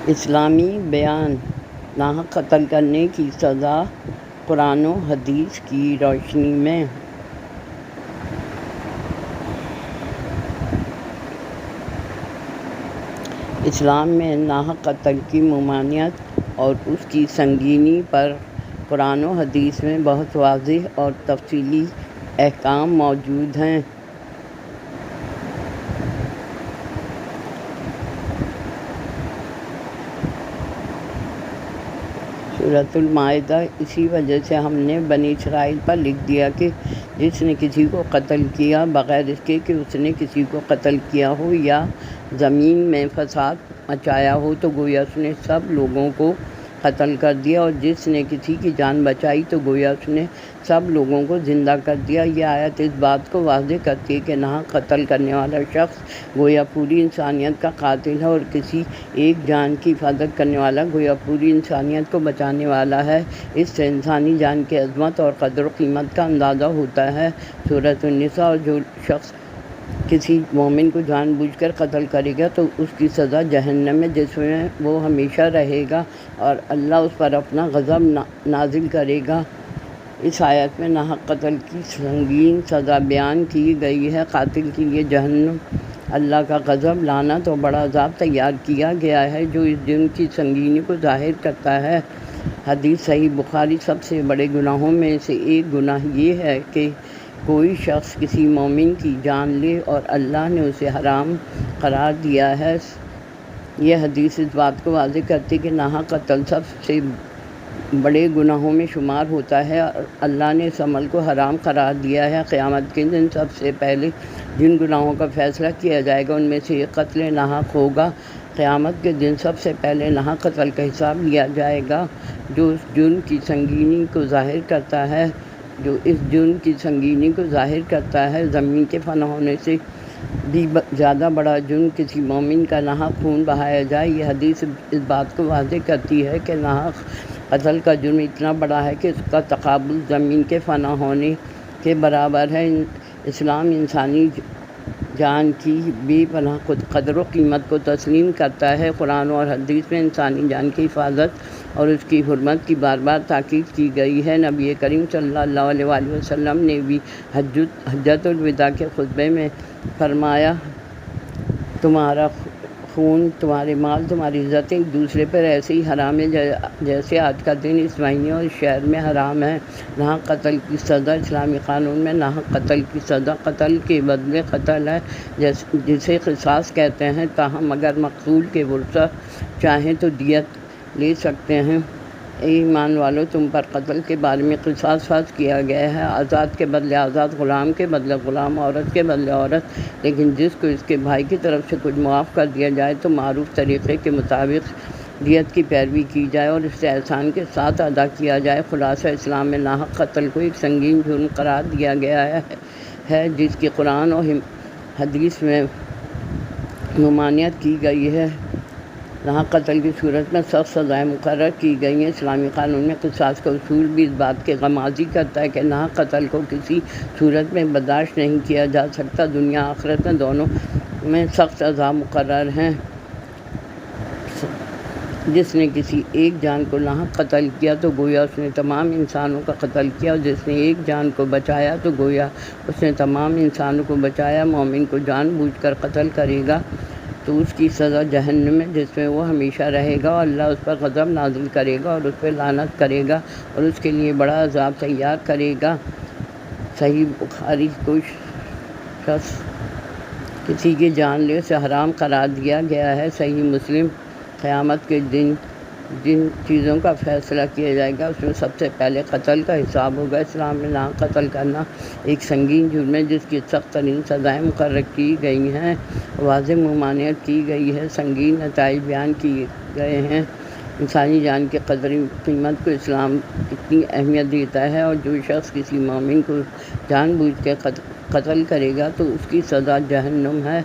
اسلامی بیان: ناحق قتل کرنے کی سزا قرآن و حدیث کی روشنی میں۔ اسلام میں ناحق قتل کی ممانعت اور اس کی سنگینی پر قرآن و حدیث میں بہت واضح اور تفصیلی احکام موجود ہیں۔ سورۃ المائدہ: اسی وجہ سے ہم نے بنی اسرائیل پر لکھ دیا کہ جس نے کسی کو قتل کیا بغیر اس کے کہ اس نے کسی کو قتل کیا ہو یا زمین میں فساد مچایا ہو تو گویا اس نے سب لوگوں کو قتل کر دیا، اور جس نے کسی کی جان بچائی تو گویا اس نے سب لوگوں کو زندہ کر دیا۔ یہ آیت اس بات کو واضح کرتی ہے کہ ناحق قتل کرنے والا شخص گویا پوری انسانیت کا قاتل ہے، اور کسی ایک جان کی حفاظت کرنے والا گویا پوری انسانیت کو بچانے والا ہے۔ اس سے انسانی جان کی عظمت اور قدر و قیمت کا اندازہ ہوتا ہے۔ سورۃ النساء: اور جو شخص کسی مومن کو جان بوجھ کر قتل کرے گا تو اس کی سزا جہنم ہے، جس میں وہ ہمیشہ رہے گا، اور اللہ اس پر اپنا غضب نازل کرے گا۔ اس آیت میں ناحق قتل کی سنگین سزا بیان کی گئی ہے۔ قاتل کے لیے جہنم، اللہ کا غضب، لعنت اور بڑا عذاب تیار کیا گیا ہے جو اس جرم کی سنگینی کو ظاہر کرتا ہے۔ حدیث صحیح بخاری: سب سے بڑے گناہوں میں سے ایک گناہ یہ ہے کہ کوئی شخص کسی مومن کی جان لے اور اللہ نے اسے حرام قرار دیا ہے۔ یہ حدیث اس بات کو واضح کرتی ہے کہ ناحق قتل سب سے بڑے گناہوں میں شمار ہوتا ہے، اور اللہ نے اس عمل کو حرام قرار دیا ہے۔ قیامت کے دن سب سے پہلے جن گناہوں کا فیصلہ کیا جائے گا ان میں سے ایک قتل ناحق ہوگا۔ قیامت کے دن سب سے پہلے ناحق قتل کا حساب لیا جائے گا، جو اس جرم کی سنگینی کو ظاہر کرتا ہے زمین کے فنا ہونے سے بھی زیادہ بڑا جرم کسی مومن کا ناحق خون بہایا جائے۔ یہ حدیث اس بات کو واضح کرتی ہے کہ ناحق قتل کا جرم اتنا بڑا ہے کہ اس کا تقابل زمین کے فنا ہونے کے برابر ہے۔ اسلام انسانی جان کی بے پناہ قدر و قیمت کو تسلیم کرتا ہے۔ قرآن اور حدیث میں انسانی جان کی حفاظت اور اس کی حرمت کی بار بار تاکید کی گئی ہے۔ نبی کریم صلی اللہ علیہ وآلہ وسلم نے بھی حجۃ الوداع کے خطبے میں فرمایا، تمہارا خون، تمہارے مال، تمہاری عزت ایک دوسرے پر ایسے ہی حرام ہے جیسے آج کا دن اس مہینے اور اس شہر میں حرام ہے۔ ناحق قتل کی سزا: اسلامی قانون میں ناحق قتل کی سزا قتل کے بدلے قتل ہے، جسے قصاص کہتے ہیں، تاہم اگر مقتول کے ورثاء چاہیں تو دیت لے سکتے ہیں۔ اے ایمان والو، تم پر قتل کے بارے میں قصاص فرض کیا گیا ہے، آزاد کے بدلے آزاد، غلام کے بدلے غلام، عورت کے بدلے عورت، لیکن جس کو اس کے بھائی کی طرف سے کچھ معاف کر دیا جائے تو معروف طریقے کے مطابق دیت کی پیروی کی جائے اور اس سے احسان کے ساتھ ادا کیا جائے۔ خلاصہ اسلام میں ناحق قتل کو ایک سنگین جرم قرار دیا گیا ہے جس کی قرآن اور حدیث میں ممانعت کی گئی ہے۔ ناحق قتل کی صورت میں سخت سزائیں مقرر کی گئی ہیں۔ اسلامی قانون میں قصاص کا اصول بھی اس بات کی غمازی کرتا ہے کہ ناحق قتل کو کسی صورت میں برداشت نہیں کیا جا سکتا۔ دنیا آخرت میں دونوں میں سخت سزا مقرر ہے۔ جس نے کسی ایک جان کو ناحق قتل کیا تو گویا اس نے تمام انسانوں کا قتل کیا، اور جس نے ایک جان کو بچایا تو گویا اس نے تمام انسانوں کو بچایا۔ مومن کو جان بوجھ کر قتل کرے گا تو اس کی سزا جہنم ہے، جس میں وہ ہمیشہ رہے گا، اور اللہ اس پر غضب نازل کرے گا اور اس پہ لعنت کرے گا اور اس کے لیے بڑا عذاب تیار کرے گا۔ صحیح بخاری: کوئی شخص کسی کی جان لے اسے حرام قرار دیا گیا ہے۔ صحیح مسلم: قیامت کے دن جن چیزوں کا فیصلہ کیا جائے گا اس میں سب سے پہلے قتل کا حساب ہوگا۔ اسلام میں ناحق قتل کرنا ایک سنگین جرم ہے جس کی سخت ترین سزائیں مقرر کی گئی ہیں، واضح ممانعت کی گئی ہے، سنگین نتائج بیان کیے گئے ہیں۔ انسانی جان کی قدر و قیمت کو اسلام اتنی اہمیت دیتا ہے، اور جو شخص کسی مومن کو جان بوجھ کے قتل کرے گا تو اس کی سزا جہنم ہے۔